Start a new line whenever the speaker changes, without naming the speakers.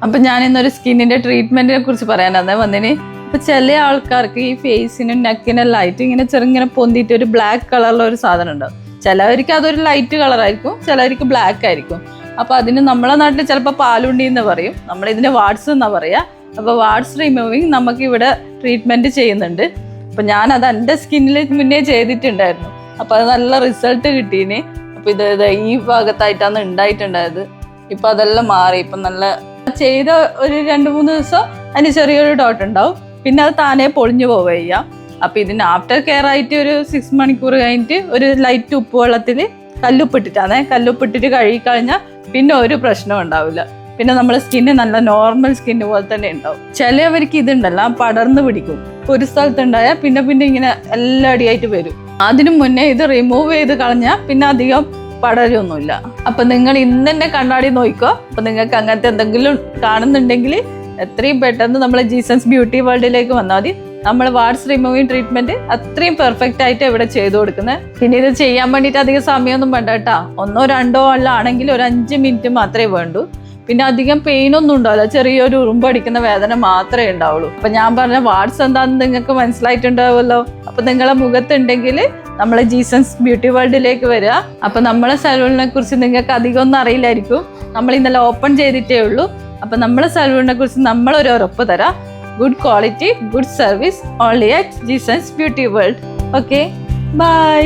അപ്പൊ ഞാൻ ഇന്നൊരു സ്കിന്നിന്റെ ട്രീറ്റ്മെന്റിനെ കുറിച്ച് പറയാനാണ് വന്നിന്. അപ്പൊ ചില ആൾക്കാർക്ക് ഈ ഫേസിനും നെക്കിനെല്ലാം ആയിട്ട് ഇങ്ങനെ ചെറുങ്ങനെ പൊന്തിയിട്ട് ഒരു ബ്ലാക്ക് കളറുള്ള ഒരു സാധനം ഉണ്ടാവും. ചിലവർക്ക് അതൊരു ലൈറ്റ് കളർ ആയിരിക്കും, ചിലവർക്ക് ബ്ലാക്ക് ആയിരിക്കും. അപ്പൊ അതിന് നമ്മളെ നാട്ടിൽ ചിലപ്പോൾ പാലുണ്ടി എന്ന് പറയും, നമ്മളിതിന് വാട്സ് എന്നാ പറയാ. അപ്പൊ വാട്സ് റിമൂവിങ് നമുക്ക് ഇവിടെ ട്രീറ്റ്മെന്റ് ചെയ്യുന്നുണ്ട്. അപ്പൊ ഞാൻ അത് എൻ്റെ സ്കിന്നിൽ മുന്നേ ചെയ്തിട്ടുണ്ടായിരുന്നു. അപ്പൊ അത് നല്ല റിസൾട്ട് കിട്ടീന്. അപ്പൊ ഇത് ഈ ഭാഗത്തായിട്ടാണ് ഉണ്ടായിട്ടുണ്ടായത്. ഇപ്പൊ അതെല്ലാം മാറി. ഇപ്പൊ നല്ല ചെയ്ത ഒരു 2-3 ദിവസം അതിന് ചെറിയൊരു ഡോട്ട് ഉണ്ടാവും, പിന്നെ അത് താനേ പൊളിഞ്ഞു പോവുക. അപ്പൊ ഇതിന് ആഫ്റ്റർ കെയർ ആയിട്ട് ഒരു 6 മണിക്കൂർ കഴിഞ്ഞിട്ട് ഒരു ലൈറ്റ് ഉപ്പ് വെള്ളത്തിൽ കല്ലുപ്പിട്ടിട്ട് കഴുകി കഴിഞ്ഞാൽ പിന്നെ ഒരു പ്രശ്നം ഉണ്ടാവില്ല. പിന്നെ നമ്മുടെ സ്കിന്ന് നല്ല നോർമൽ സ്കിന്ന് പോലെ തന്നെ ഉണ്ടാവും. ചിലവർക്ക് ഇതുണ്ടല്ലോ പടർന്ന് പിടിക്കും. ഒരു സ്ഥലത്തുണ്ടായാൽ പിന്നെ ഇങ്ങനെ എല്ലാ അടിയായിട്ട് വരും. അതിനു മുന്നേ ഇത് റിമൂവ് ചെയ്ത് കളഞ്ഞാൽ പിന്നെ അധികം പടരൊന്നുമില്ല. അപ്പൊ നിങ്ങൾ ഇന്ന് തന്നെ കണ്ണാടി നോക്കിക്കോ. അപ്പൊ നിങ്ങൾക്ക് അങ്ങനത്തെ എന്തെങ്കിലും കാണുന്നുണ്ടെങ്കിൽ എത്രയും പെട്ടെന്ന് നമ്മളെ ജീസസ് ബ്യൂട്ടി വേൾഡിലേക്ക് വന്നാൽ മതി. നമ്മൾ വാട്സ് റിമൂവിങ് ട്രീറ്റ്മെന്റ് അത്രയും പെർഫെക്റ്റ് ആയിട്ട് ഇവിടെ ചെയ്തു കൊടുക്കുന്നത്. പിന്നെ ഇത് ചെയ്യാൻ വേണ്ടിയിട്ട് അധികം സമയമൊന്നും വേണ്ട കേട്ടാ. 1-2 ആണെങ്കിൽ ഒരു 5 മിനിറ്റ് മാത്രമേ വേണ്ടൂ. പിന്നെ അധികം പെയിൻ ഒന്നും ഉണ്ടാവില്ല, ചെറിയൊരു ഉറുമ്പടിക്കുന്ന വേദന മാത്രമേ ഉണ്ടാവുള്ളൂ. അപ്പൊ ഞാൻ പറഞ്ഞ വാട്സ് എന്താണെന്ന് നിങ്ങൾക്ക് മനസ്സിലായിട്ടുണ്ടാവുമല്ലോ. അപ്പൊ നിങ്ങളെ മുഖത്തുണ്ടെങ്കിൽ നമ്മളെ ജീസസ് ബ്യൂട്ടി വേൾഡിലേക്ക് വരിക. അപ്പൊ നമ്മളെ സലൂണിനെ കുറിച്ച് നിങ്ങൾക്ക് അധികം ഒന്നും അറിയില്ലായിരിക്കും. നമ്മൾ ഇന്നലെ ഓപ്പൺ ചെയ്തിട്ടേ ഉള്ളൂ. അപ്പൊ നമ്മളെ സലൂണിനെ കുറിച്ച് നമ്മളൊരു ഉറപ്പ് തരാം. Good quality, good service, only at Jesus beauty world. Okay, by.